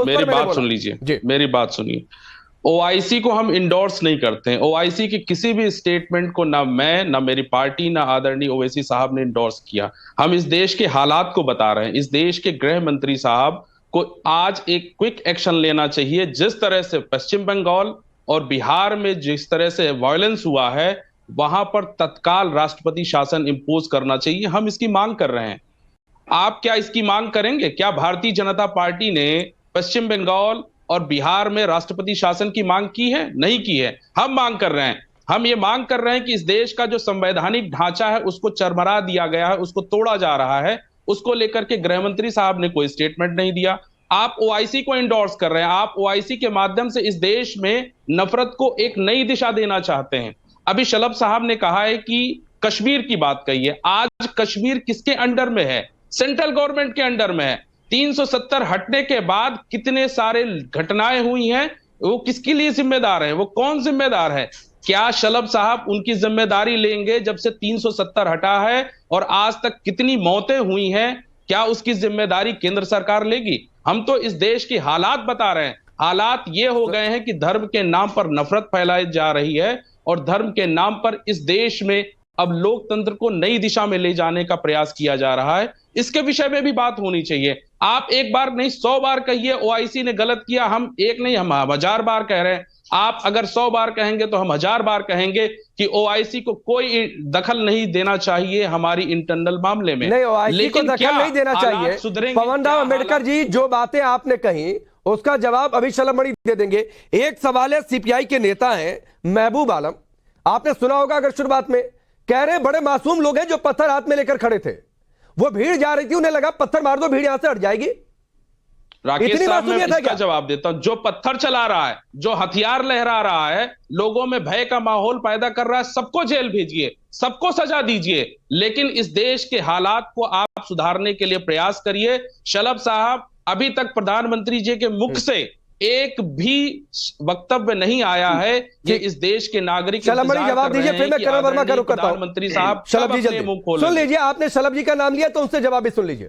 मेरी बात सुन लीजिए, मेरी बात सुनिए। ओआईसी को हम इंडोर्स नहीं करते हैं। ओआईसी के किसी भी स्टेटमेंट को ना मैं, ना मेरी पार्टी, ना आदरणीय ओवैसी साहब ने इंडोर्स किया। हम इस देश के हालात को बता रहे हैं। इस देश के गृह मंत्री साहब को आज एक क्विक एक्शन लेना चाहिए। जिस तरह से पश्चिम बंगाल और बिहार में जिस तरह से वायलेंस हुआ है, वहां पर तत्काल राष्ट्रपति शासन इंपोज करना चाहिए। हम इसकी मांग कर रहे हैं। आप क्या इसकी मांग करेंगे? क्या भारतीय जनता पार्टी ने पश्चिम बंगाल और बिहार में राष्ट्रपति शासन की मांग की है? नहीं की है। हम मांग कर रहे हैं। हम ये मांग कर रहे हैं कि इस देश का जो संवैधानिक ढांचा है उसको चरमरा दिया गया है, उसको तोड़ा जा रहा है। उसको लेकर के गृह मंत्री साहब ने कोई स्टेटमेंट नहीं दिया। आप ओआईसी को इंडोर्स कर रहे हैं। आप ओआईसी के माध्यम से इस देश में नफरत को एक नई दिशा देना चाहते हैं। अभी शलभ साहब ने कहा है कि कश्मीर की बात कही है। आज कश्मीर किसके अंडर में है? सेंट्रल गवर्नमेंट के अंडर में है। 370 हटने के बाद कितने सारे घटनाएं हुई हैं, वो किसके लिए जिम्मेदार है? वो कौन जिम्मेदार है? क्या शलभ साहब उनकी जिम्मेदारी लेंगे? जब से 370 हटा है और आज तक कितनी मौतें हुई हैं, क्या उसकी जिम्मेदारी केंद्र सरकार लेगी? हम तो इस देश की हालात बता रहे हैं। हालात ये हो गए हैं कि धर्म के नाम पर नफरत फैलाई जा रही है और धर्म के नाम पर इस देश में अब लोकतंत्र को नई दिशा में ले जाने का प्रयास किया जा रहा है। इसके विषय में भी बात होनी चाहिए। आप एक बार नहीं 100 बार कहिए ओआईसी ने गलत किया। हम एक नहीं, हम 1000 बार कह रहे हैं। आप अगर 100 बार कहेंगे तो हम 1000 बार कहेंगे कि ओआईसी को कोई दखल नहीं देना चाहिए हमारी इंटरनल मामले में। नहीं, ओआईसी को दखल नहीं देना चाहिए। पवन राव अंबेडकर जी, जो बातें आपने कही उसका जवाब अभी शलभ मणि दे देंगे। एक सवाल है, सीपीआई के नेता हैं महबूब आलम, आपने सुना होगा अगर शुरुआत में, कह रहे बड़े मासूम लोग हैं जो पत्थर हाथ में लेकर खड़े थे। वो भीड़ जा रही थी, उन्हें लगा पत्थर मार दो भीड़ यहां से हट जाएगी। राकेश साहब, मैं इसका जवाब देता हूं। जो पत्थर चला रहा है, जो हथियार लहरा रहा है, लोगों में भय का माहौल पैदा कर रहा है, सबको जेल भेजिए, सबको सजा दीजिए। लेकिन इस देश के हालात को आप सुधारने के लिए प्रयास करिए। शलभ साहब, अभी तक प्रधानमंत्री जी के मुख से एक भी वक्तव्य नहीं आया है कि इस देश के नागरिक जवाब दीजिए, फिर मैं करण वर्मा का रुख करता हूं। प्रधानमंत्री साहब, शलभ जी सुन लीजिए, आपने शलभ जी का नाम लिया तो उनसे जवाब भी सुन लीजिए।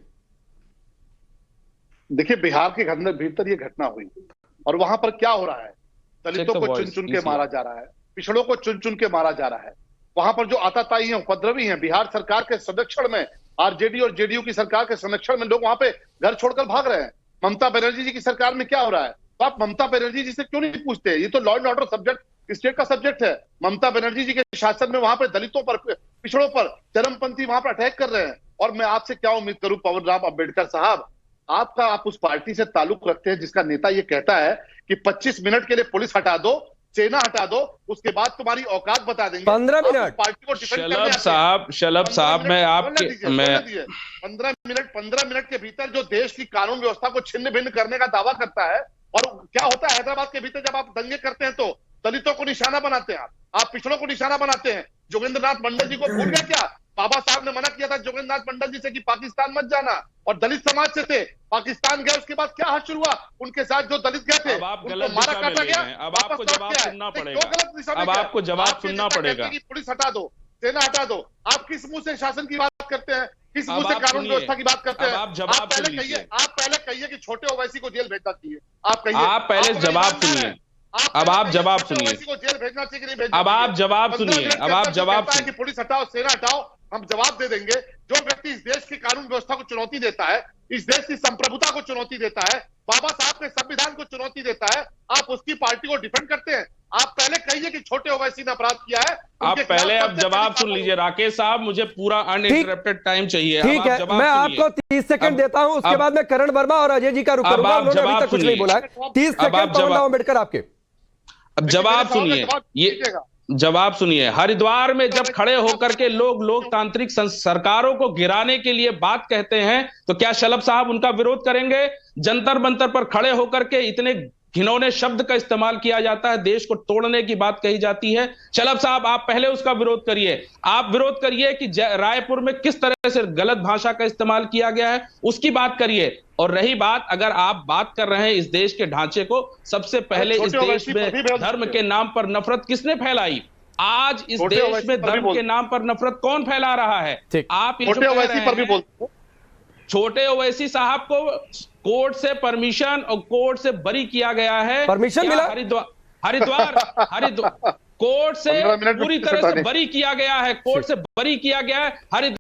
देखिए, बिहार के अंदर भीतर ये घटना हुई और वहां पर क्या हो रहा है? दलितों को चुन चुन के मारा जा रहा है, पिछड़ों को चुन चुन के मारा जा रहा है। वहां पर जो आतताई हैं, उपद्रवी हैं, बिहार सरकार के संरक्षण में, आरजेडी और जेडीयू की सरकार के संरक्षण में लोग वहां पे घर छोड़कर भाग रहे हैं। ममता बनर्जी जी की सरकार में क्या हो रहा है? तो आप ममता बनर्जी जी से क्यों नहीं पूछते? ये तो law and order subject state का सब्जेक्ट है। ममता बनर्जी जी के शासन में वहां पे दलितों पर, पिछड़ों पर, चरमपंथी वहां पर अटैक कर रहे हैं। और मैं आपसे क्या उम्मीद करूं पवन राव अंबेडकर साहब, आप उस पार्टी से ताल्लुक रखते हैं जिसका नेता ये कहता है कि 25 मिनट के लिए पुलिस हटा दो, सेना हटा दो, उसके बाद तुम्हारी औकात बता देंगे। 15 मिनट पार्टी को शलभ साहब, मैं आपके 15 मिनट के भीतर जो देश की कानून व्यवस्था को छिन्न भिन्न करने का दावा करता है। और क्या होता है हैदराबाद के भीतर, जब आप दंगे करते हैं तो दलितों को निशाना बनाते हैं, आप पिछड़ों को निशाना बनाते हैं। जोगेंद्रनाथ मंडल जी को भूल गए क्या? बाबा साहब ने मना किया था जोगेंद्रनाथ मंडल जी से कि पाकिस्तान मत जाना, और दलित समाज से थे, पाकिस्तान गए। उसके बाद क्या हाथ शुरू हुआ? उनके साथ जो दलित गए थे उनको मारा काटा गया। अब आपको जवाब सुनना पड़ेगा। अब आपको जवाब सुनना पड़ेगा। पुलिस हटा दो, सेना हटा दो। आप किस मुंह से शासन की बात करते हैं? किस मुंह से कानून व्यवस्था की बात करते हैं? आप पहले कहिए कि छोटे ओवैसी को जेल भेजना चाहिए। आप पहले जवाब सुनिए। अब आप जवाब सुनिए। को जेल भेजना चाहिए कि नहीं भेजना? अब आप जवाब सुनिए। अब आप जवाब कि पुलिस हटाओ, सेना हटाओ, हम जवाब दे देंगे। जो व्यक्ति इस देश की कानून व्यवस्था को चुनौती देता है, इस देश की संप्रभुता को चुनौती देता है, बाबा साहब के संविधान को चुनौती देता है, आप उसकी पार्टी को डिफेंड करते हैं। आप पहले कहिए कि छोटे ओवैसी ने अपराध किया है। आप पहले अब जवाब सुन लीजिए। राकेश साहब, मुझे पूरा अनइंटरप्टेड टाइम चाहिए। ठीक है, मैं आपको 30 सेकंड देता हूं, उसके बाद मैं करण वर्मा और अजय जी का रुख करूंगा। उन्होंने अभी तक कुछ नहीं बोला है। 30 सेकंड पवन राव अंबेडकर आपके। अब जवाब सुनिए, ये जवाब सुनिए। हरिद्वार में जब खड़े होकर के लोग लोकतांत्रिक सरकारों को गिराने के लिए बात कहते हैं, तो क्या शलभ साहब उनका विरोध करेंगे? जंतर मंतर पर खड़े होकर के इतने घिनौने शब्द का इस्तेमाल किया जाता है, देश को तोड़ने की बात कही जाती है। शलभ साहब, आप पहले उसका विरोध करिए। आप विरोध करिए कि रायपुर में किस तरह से गलत भाषा का इस्तेमाल किया गया है, उसकी बात करिए। और रही बात, अगर आप बात कर रहे हैं इस देश के ढांचे को, सबसे पहले इस देश में धर्म के नाम पर नफरत किसने फैलाई? आज इस देश में धर्म के नाम पर नफरत कौन फैला रहा है? आप छोटे ओवैसी पर भी बोलते हैं। छोटे ओवैसी साहब को कोर्ट से परमिशन और कोर्ट से बरी किया गया है। परमिशन मिला? हरिद्वार कोर्ट से पूरी तरह से बरी किया गया है, कोर्ट से बरी किया गया है। हरिद्वार